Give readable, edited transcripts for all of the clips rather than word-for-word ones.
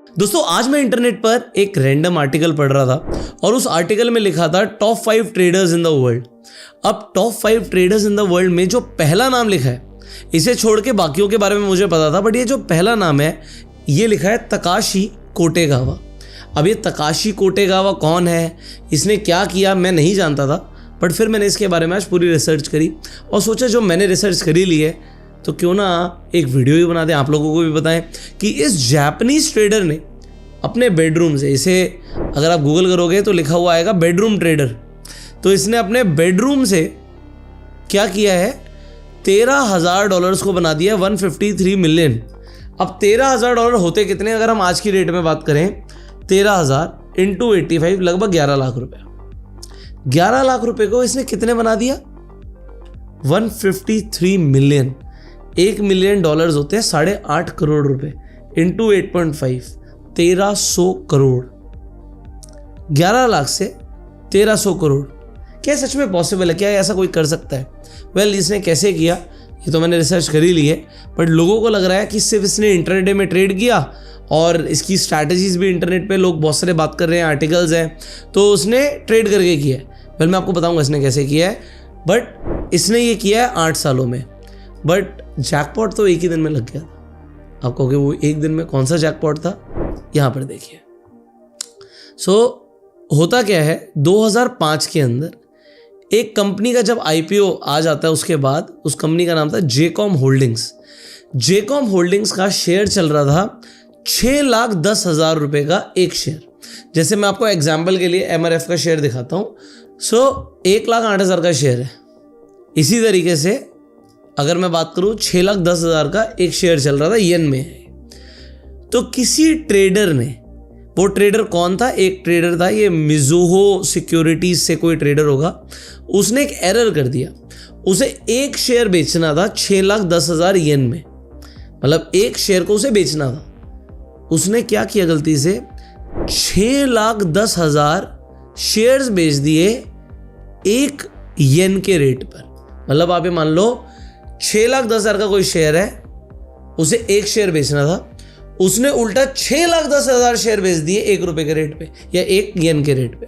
दोस्तों आज मैं इंटरनेट पर एक रैंडम आर्टिकल पढ़ रहा था और उस आर्टिकल में लिखा था top 5 traders in the world. अब top 5 traders in the world में जो पहला नाम लिखा है, इसे छोड़ के बाकियों के बारे में मुझे पता था, बट ये जो पहला नाम है ये लिखा है तकाशी कोटेगावा। अब ये तकाशी कोटेगावा कौन है, इसने क्या किया, मैं नहीं जानता था, बट फिर मैंने इसके बारे में आज पूरी रिसर्च करी और सोचा जो मैंने रिसर्च करी ली है तो क्यों ना एक वीडियो ही बना दें, आप लोगों को भी बताएं कि इस जापानीज ट्रेडर ने अपने बेडरूम से, इसे अगर आप गूगल करोगे तो लिखा हुआ आएगा बेडरूम ट्रेडर, तो इसने अपने बेडरूम से क्या किया है, $13,000 को बना दिया 153 मिलियन। अब $13,000 होते कितने, अगर हम आज की रेट में बात करें 13,000 इंटू 85 लगभग 11 लाख रुपए। 11 लाख रुपए को इसने कितने बना दिया, 153 मिलियन। $1 मिलियन होते हैं 8.5 करोड़ रुपए इंटू 8.5, 1300 करोड़। 11 लाख से 1300 करोड़, क्या सच में पॉसिबल है, क्या ऐसा कोई कर सकता है? वेल, इसने कैसे किया ये तो मैंने रिसर्च कर ही ली है, बट लोगों को लग रहा है कि सिर्फ इसने इंटरडे में ट्रेड किया और इसकी स्ट्रैटेजीज भी इंटरनेट पे लोग बहुत सारे बात कर रहे हैं, आर्टिकल्स हैं, तो उसने ट्रेड करके किया है। वेल, मैं आपको बताऊंगा इसने कैसे किया है, बट इसने ये किया है 8 सालों में, बट जैकपॉट तो एक ही दिन में लग गया था। आप कहोगे वो एक दिन में कौन सा जैकपॉट था, यहाँ पर देखिए। होता क्या है, 2005 के अंदर एक कंपनी का जब आईपीओ आ जाता है, उसके बाद उस कंपनी का नाम था जेकॉम होल्डिंग्स। जेकॉम होल्डिंग्स का शेयर चल रहा था 6,10,000 रुपए का एक शेयर। जैसे मैं आपको एग्जाम्पल के लिए MRF का शेयर दिखाता हूँ, 1,08,000 का शेयर है। इसी तरीके से अगर मैं बात करूँ 6,10,000 का एक शेयर चल रहा था, येन में है। तो किसी ट्रेडर ने, वो ट्रेडर कौन था, एक ट्रेडर था, ये मिज़ुहो सिक्योरिटीज से कोई ट्रेडर होगा, उसने एक एरर कर दिया। उसे एक शेयर बेचना था 6,10,000 येन में, मतलब एक शेयर को उसे बेचना था। उसने क्या किया, गलती से 6,10,000 शेयर्स बेच दिए 1 येन के रेट पर। मतलब आप ये मान लो 6,10,000 का कोई शेयर है, उसे एक शेयर बेचना था, उसने उल्टा 6,10,000 शेयर बेच दिए 1 रुपए के रेट पे या 1 येन के रेट पे।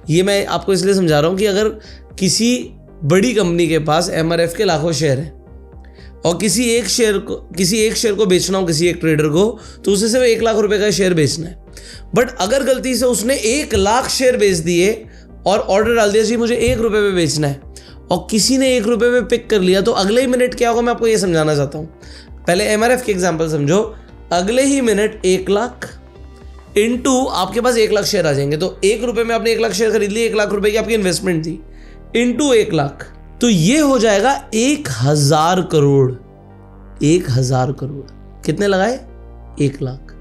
ये मैं आपको इसलिए समझा रहा हूं कि अगर किसी बड़ी कंपनी के पास MRF के लाखों शेयर हैं और किसी एक शेयर को बेचना हो किसी एक ट्रेडर को, तो उसे सिर्फ 1 लाख रुपए का शेयर बेचना है। बट अगर गलती से उसने 1 लाख शेयर बेच दिए और ऑर्डर डाल दिया जी मुझे 1 रुपए पे बेचना है, और किसी ने 1 रुपए पे पिक कर लिया, तो अगले ही मिनट क्या होगा मैं आपको ये समझाना चाहता हूँ। पहले MRF के एग्जाम्पल समझो। अगले ही मिनट 1 लाख इंटू आपके पास 1 लाख शेयर आ जाएंगे, तो 1 रुपए में आपने 1 लाख शेयर खरीद लिए, 1 लाख रुपए की आपकी इन्वेस्टमेंट थी, इंटू 1 लाख, तो ये हो जाएगा 1,000 करोड़। 1,000 करोड़ कितने लगाए, 1 लाख।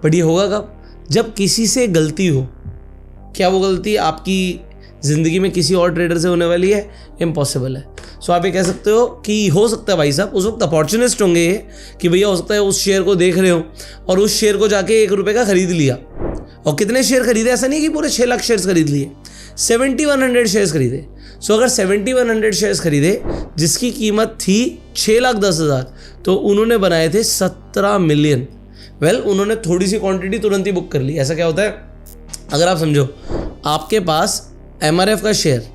बट ये होगा कब, जब किसी से गलती हो। क्या वो गलती आपकी जिंदगी में किसी और ट्रेडर से होने वाली है? इम्पॉसिबल है। सो आप ये कह सकते हो कि हो सकता है भाई साहब उस वक्त अपॉर्चुनिस्ट होंगे ये, कि भैया हो सकता है उस शेयर को देख रहे हो और उस शेयर को जाके 1 रुपए का खरीद लिया। और कितने शेयर खरीदे, ऐसा नहीं कि पूरे 6 लाख शेयर्स खरीद लिए, 7,100 शेयर्स खरीदे। सो अगर 7,100 शेयर्स खरीदे जिसकी कीमत थी 6,10,000, तो उन्होंने बनाए थे 17 मिलियन। वेल, उन्होंने थोड़ी सी क्वांटिटी तुरंत ही बुक कर ली। ऐसा क्या होता है, अगर आप समझो आपके पास MRF का शेयर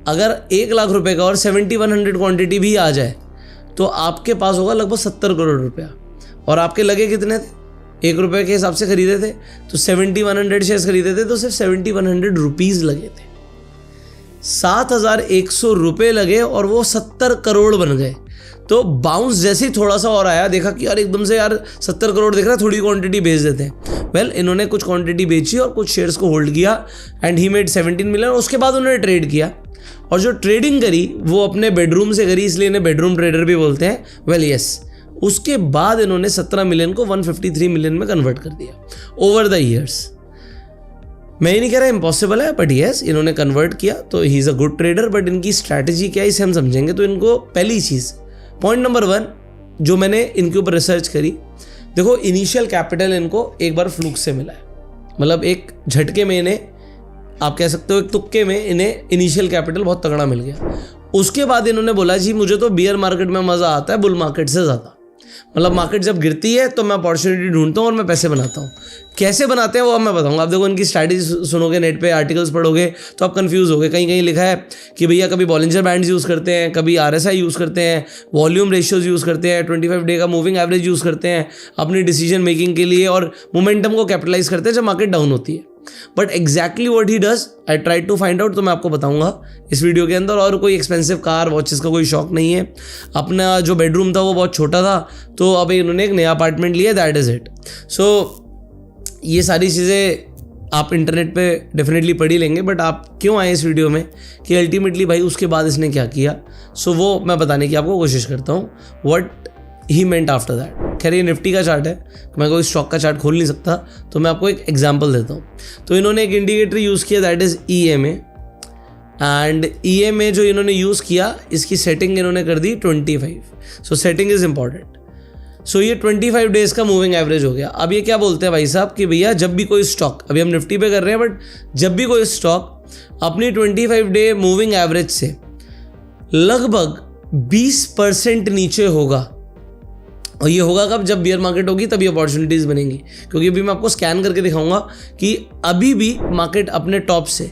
अगर 1 लाख रुपए का और 7,100 क्वांटिटी भी आ जाए, तो आपके पास होगा लगभग 70 करोड़ रुपया। और आपके लगे कितने थे, 1 रुपए के हिसाब से खरीदे थे, तो 7,100 शेयर्स खरीदे थे, तो सिर्फ 7,100 रुपीज़ लगे थे। 7,100 रुपये लगे और वो 70 करोड़ बन गए। तो बाउंस जैसे ही थोड़ा सा और आया, देखा कि यार एकदम से यार 70 करोड़ दिख रहा है, थोड़ी क्वांटिटी बेच देते हैं। वेल, इन्होंने कुछ क्वांटिटी बेची और कुछ शेयर्स को होल्ड किया एंड ही मेड 17 मिलियन। उसके बाद उन्होंने ट्रेड किया, और जो ट्रेडिंग करी वो अपने बेडरूम से करी, इसलिए इन्हें बेडरूम ट्रेडर भी बोलते हैं। वेल यस, उसके बाद इन्होंने 17 मिलियन को 153 मिलियन में कन्वर्ट कर दिया ओवर द ईयर्स। मैं ये नहीं कह रहा इम्पॉसिबल है, बट यस इन्होंने कन्वर्ट किया, तो he is a good trader. But इनकी स्ट्रैटेजी क्या है इसे हम समझेंगे। तो इनको पहली चीज़, पॉइंट नंबर 1 जो मैंने इनके ऊपर रिसर्च करी, देखो इनिशियल कैपिटल इनको एक बार फ्लूक से मिला है, मतलब एक झटके में इन्हें, आप कह सकते हो एक तुक्के में इन्हें इनिशियल कैपिटल बहुत तगड़ा मिल गया। उसके बाद इन्होंने बोला जी मुझे तो बियर मार्केट में मज़ा आता है बुल मार्केट से ज़्यादा, मतलब मार्केट जब गिरती है तो मैं अपॉर्चुनिटी ढूंढता हूँ और मैं पैसे बनाता हूँ। कैसे बनाते हैं वो अब मैं बताऊँगा। आप देखो इनकी स्ट्रैटेजी सुनोगे, नेट पे आर्टिकल्स पढ़ोगे तो आप कंफ्यूज होगे। कहीं कहीं लिखा है कि भैया कभी बॉलिंजर बैंड्स यूज़ करते हैं, कभी RSI यूज़ करते हैं, वॉल्यूम रेशियोज यूज़ करते हैं, 25 डे का मूविंग एवरेज यूज़ करते हैं अपनी डिसीजन मेकिंग के लिए और मोमेंटम को कैपिटलाइज करते हैं जब मार्केट डाउन होती है। But exactly what he does I try to find out, तो मैं आपको बताऊंगा इस वीडियो के अंदर। और कोई एक्सपेंसिव कार वॉचेस का कोई शौक नहीं है। अपना जो बेडरूम था वो बहुत छोटा था, तो अब इन्होंने एक नया अपार्टमेंट लिया, दैट इज़ इट। सो ये सारी चीज़ें आप इंटरनेट पे डेफिनेटली पढ़ ही लेंगे, बट आप क्यों आए इस वीडियो में कि अल्टीमेटली भाई उसके बाद इसने क्या किया। सो वो मैं बताने की आपको कोशिश करता हूँ what he meant after that. खैर ये निफ्टी का चार्ट है, मैं कोई स्टॉक का चार्ट खोल नहीं सकता, तो मैं आपको एक एग्जांपल देता हूँ। तो इन्होंने एक इंडिकेटर यूज़ किया, that is EMA। And EMA जो इन्होंने यूज़ किया, इसकी सेटिंग इन्होंने कर दी 25। सो सेटिंग इज़ इंपॉर्टेंट। सो ये 25 डेज़ का मूविंग एवरेज हो गया। अब ये क्या बोलते हैं भाई साहब कि भैया जब भी कोई स्टॉक, अभी हम निफ्टी पे कर रहे हैं, बट जब भी कोई स्टॉक अपनी 25 डे मूविंग एवरेज से लगभग 20% नीचे होगा, और ये होगा कब, जब बियर मार्केट होगी तभी अपॉर्चुनिटीज़ बनेंगी। क्योंकि अभी मैं आपको स्कैन करके दिखाऊंगा कि अभी भी मार्केट अपने टॉप से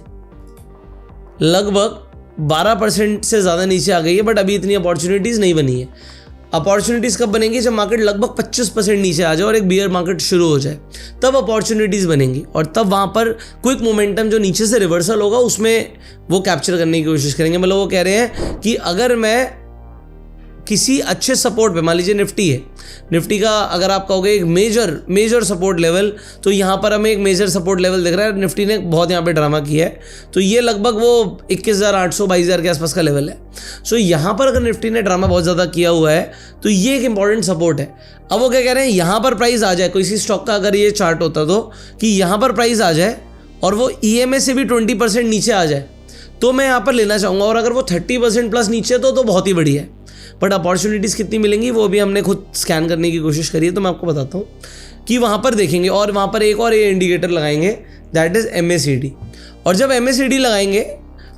लगभग 12% से ज़्यादा नीचे आ गई है, बट अभी इतनी अपॉर्चुनिटीज़ नहीं बनी है। अपॉर्चुनिटीज़ कब बनेंगी, जब मार्केट लगभग 25% नीचे आ जाए और एक बियर मार्केट शुरू हो जाए, तब अपॉर्चुनिटीज़ बनेंगी। और तब वहाँ पर क्विक मोमेंटम जो नीचे से रिवर्सल होगा उसमें वो कैप्चर करने की कोशिश करेंगे। मतलब वो कह रहे हैं कि अगर मैं किसी अच्छे सपोर्ट पे, मान लीजिए निफ्टी है, निफ्टी का अगर आप कहोगे एक मेजर सपोर्ट लेवल, तो यहाँ पर हमें एक मेजर सपोर्ट लेवल दिख रहा है। निफ्टी ने बहुत यहाँ पे ड्रामा किया है, तो ये लगभग वो 21,800 22,000 के आसपास का लेवल है। सो यहाँ पर अगर निफ्टी ने ड्रामा बहुत ज़्यादा किया हुआ है तो ये एक इंपॉर्टेंट सपोर्ट है। अब वो क्या कह रहे हैं, यहाँ पर प्राइस आ जाए, कोई स्टॉक का अगर ये चार्ट होता तो कि यहाँ पर प्राइस आ जाए और वो EMA से भी 20% नीचे आ जाए तो मैं यहाँ पर लेना चाहूँगा। और अगर वो 30% प्लस नीचे तो बढ़िया ही बढ़िया है। बट अपॉर्चुनिटीज़ कितनी मिलेंगी वो भी हमने खुद स्कैन करने की कोशिश करी है, तो मैं आपको बताता हूँ कि वहाँ पर देखेंगे। और वहाँ पर एक और ये इंडिकेटर लगाएंगे, दैट इज़ MACD। और जब MACD लगाएंगे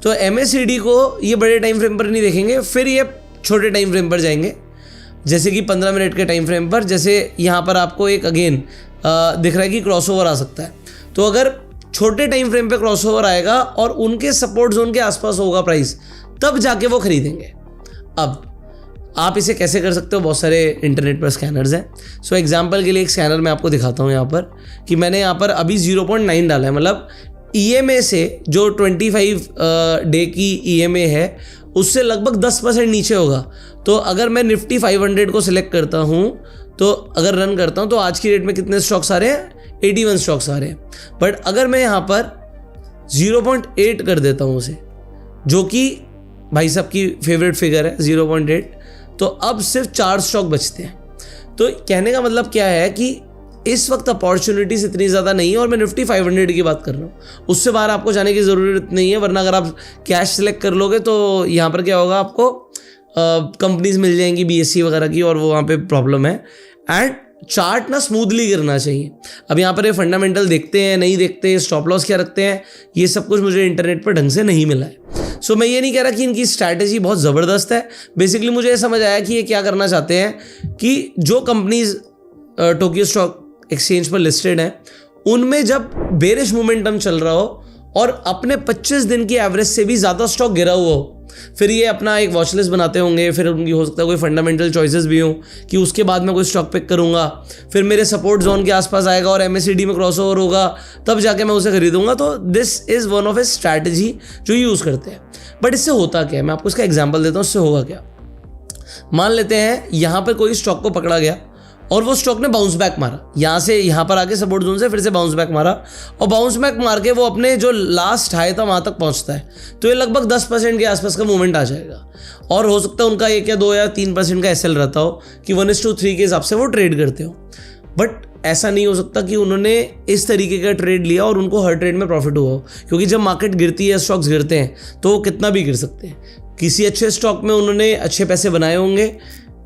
तो MACD को ये बड़े टाइम फ्रेम पर नहीं देखेंगे, फिर ये छोटे टाइम फ्रेम पर जाएंगे, जैसे कि 15 मिनट के टाइम फ्रेम पर। जैसे यहाँ पर आपको एक अगेन दिख रहा है कि क्रॉसओवर आ सकता है, तो अगर छोटे टाइम फ्रेम पे क्रॉसओवर आएगा और उनके सपोर्ट जोन के आसपास होगा प्राइस, तब जाके वो खरीदेंगे। अब आप इसे कैसे कर सकते हो, बहुत सारे इंटरनेट पर स्कैनर्स हैं। सो एग्जांपल के लिए एक स्कैनर मैं आपको दिखाता हूँ यहाँ पर कि मैंने यहाँ पर अभी 0.9 डाला है। मतलब EMA से जो 25 डे की EMA है उससे लगभग 10% नीचे होगा। तो अगर मैं निफ्टी 500 को सिलेक्ट करता हूँ, तो अगर रन करता हूँ तो आज की डेट में कितने स्टॉक्स आ रहे हैं, 81 स्टॉक्स आ रहे हैं। बट अगर मैं यहाँ पर 0.8 कर देता हूँ उसे, जो कि भाई साहब की फेवरेट फिगर है 0.8, तो अब सिर्फ 4 स्टॉक बचते हैं। तो कहने का मतलब क्या है कि इस वक्त अपॉर्चुनिटीज़ इतनी ज़्यादा नहीं है, और मैं निफ्टी 500 की बात कर रहा हूँ। उससे बाहर आपको जाने की ज़रूरत नहीं है, वरना अगर आप कैश सेलेक्ट कर लोगे तो यहाँ पर क्या होगा, आपको कंपनीज मिल जाएंगी BSE वगैरह की, और वो वहाँ पे प्रॉब्लम है। एंड चार्ट ना स्मूथली गिरना चाहिए। अब यहाँ पर ये फंडामेंटल देखते हैं नहीं देखते, स्टॉप लॉस क्या रखते हैं, ये सब कुछ मुझे इंटरनेट पर ढंग से नहीं मिला है। सो मैं ये नहीं कह रहा कि इनकी स्ट्रैटेजी बहुत ज़बरदस्त है। बेसिकली मुझे ये समझ आया कि ये क्या करना चाहते हैं कि जो कंपनीज टोक्यो स्टॉक एक्सचेंज पर लिस्टेड हैं, उनमें जब बेरिश मोमेंटम चल रहा हो और अपने 25 दिन की एवरेज से भी ज़्यादा स्टॉक गिरा हुआ हो, फिर ये अपना एक वॉच लिस्ट बनाते होंगे। फिर उनकी हो सकता है कोई फंडामेंटल चॉइसेस भी हों कि उसके बाद मैं कोई स्टॉक पिक करूंगा, फिर मेरे सपोर्ट जोन के आसपास आएगा और MACD में क्रॉसओवर होगा, तब जाके मैं उसे खरीदूंगा। तो this is one of A strategy जो यूज़ करते हैं। बट इससे होता क्या है, मैं आपको इसका एग्जाम्पल देता हूँ। इससे होगा क्या, मान लेते हैं यहाँ पर कोई स्टॉक को पकड़ा गया और वो स्टॉक ने बाउंस बैक मारा, यहाँ से यहाँ पर आके सपोर्ट जोन से फिर से बाउंस बैक मारा, और बाउंस बैक मार के वो अपने जो लास्ट हाई था वहाँ तक पहुँचता है, तो ये लगभग 10% के आसपास का मूवमेंट आ जाएगा। और हो सकता है उनका 1 या 2 या 3% का SL रहता हो कि 1:3 के हिसाब से वो ट्रेड करते हो। बट ऐसा नहीं हो सकता कि उन्होंने इस तरीके का ट्रेड लिया और उनको हर ट्रेड में प्रॉफिट हुआ हो, क्योंकि जब मार्केट गिरती है, स्टॉक्स गिरते हैं, तो वो कितना भी गिर सकते हैं। किसी अच्छे स्टॉक में उन्होंने अच्छे पैसे बनाए होंगे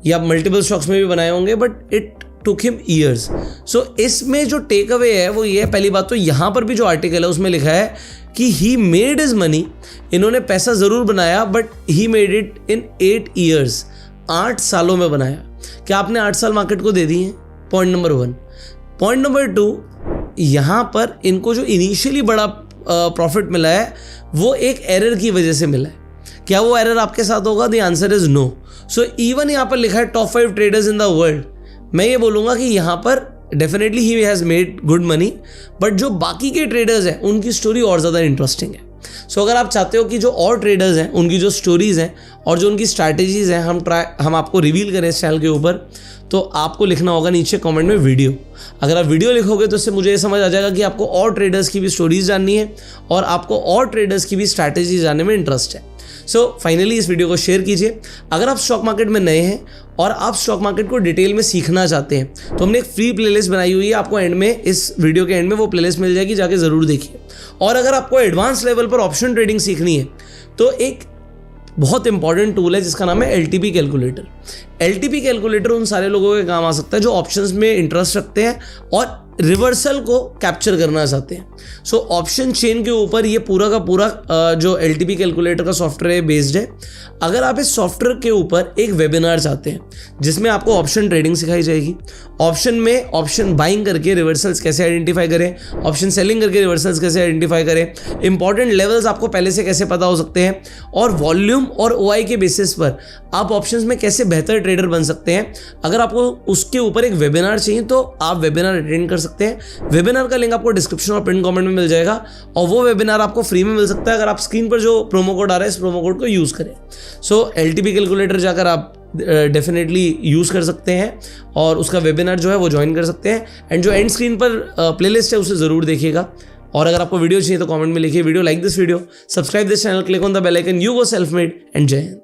या मल्टीपल स्टॉक्स में भी बनाए होंगे, but it took him years। सो इसमें जो टेक अवे है वो ये है, पहली बात तो यहाँ पर भी जो आर्टिकल है उसमें लिखा है कि he made his money, इन्होंने पैसा ज़रूर बनाया, but he made it in 8 years, 8 सालों में बनाया। क्या आपने 8 साल मार्केट को दे दिए हैं? Point number 1। पॉइंट नंबर 2, यहाँ पर इनको जो इनिशियली बड़ा प्रॉफिट मिला है वो एक एरर की वजह से मिला है। क्या वो एरर आपके साथ होगा? The answer is no. So even यहाँ पर लिखा है top 5 traders in the world, मैं ये बोलूँगा कि यहाँ पर definitely he has made good money, but जो बाकी के ट्रेडर्स हैं उनकी स्टोरी और ज़्यादा इंटरेस्टिंग है। सो अगर आप चाहते हो कि जो और ट्रेडर्स हैं उनकी जो स्टोरीज़ हैं और जो उनकी स्ट्रैटेजीज़ हैं हम आपको रिवील करें इस चैनल के ऊपर, तो आपको लिखना होगा नीचे कमेंट में वीडियो। अगर आप वीडियो लिखोगे तो इससे मुझे ये समझ आ जाएगा कि आपको और ट्रेडर्स की भी स्टोरीज जाननी है और आपको और ट्रेडर्स की भी स्ट्रैटेजी जानने में इंटरेस्ट है। सो फाइनली इस वीडियो को शेयर कीजिए। अगर आप स्टॉक मार्केट में नए हैं और आप स्टॉक मार्केट को डिटेल में सीखना चाहते हैं तो हमने एक फ्री प्लेलिस्ट बनाई हुई है, आपको एंड में, इस वीडियो के एंड में वो प्लेलिस्ट मिल जाएगी, जाके ज़रूर देखिए। और अगर आपको एडवांस लेवल पर ऑप्शन ट्रेडिंग सीखनी है तो एक बहुत इंपॉर्टेंट टूल है जिसका नाम है LTP कैलकुलेटर। LTP कैलकुलेटर उन सारे लोगों के काम आ सकता है जो ऑप्शंस में इंटरेस्ट रखते हैं और रिवर्सल को कैप्चर करना चाहते हैं। सो ऑप्शन चेन के ऊपर ये पूरा का पूरा जो LTP कैलकुलेटर का सॉफ्टवेयर बेस्ड है। अगर आप इस सॉफ्टवेयर के ऊपर एक वेबिनार चाहते हैं जिसमें आपको ऑप्शन ट्रेडिंग सिखाई जाएगी, ऑप्शन में ऑप्शन बाइंग करके रिवर्सल्स कैसे आइडेंटिफाई करें, ऑप्शन सेलिंग करके रिवर्सल्स कैसे आइडेंटिफाई करें, इंपॉर्टेंट लेवल्स आपको पहले से कैसे पता हो सकते हैं, और वॉल्यूम और OI के बेसिस पर आप ऑप्शंस में कैसे बेहतर ट्रेडर बन सकते हैं, अगर आपको उसके ऊपर एक वेबिनार चाहिए तो आप वेबिनार अटेंड कर सकते हैं। वेबिनार का लिंक आपको डिस्क्रिप्शन और पिन कमेंट में मिल जाएगा और वो वेबिनार आपको फ्री में मिल सकता है अगर आप स्क्रीन पर जो प्रोमो कोड आ रहा है इस प्रोमो कोड को यूज़ करें। सो LTP कैलकुलेटर जाकर आप डेफिनेटली यूज़ कर सकते हैं और उसका वेबिनार जो है वो ज्वाइन कर सकते हैं। एंड जो एंड स्क्रीन पर प्लेलिस्ट है उसे ज़रूर देखिएगा। और अगर आपको वीडियो चाहिए तो कमेंट में लिखिए video, like this video, subscribe this channel, click on the bell icon. You go self made and जय हिंद।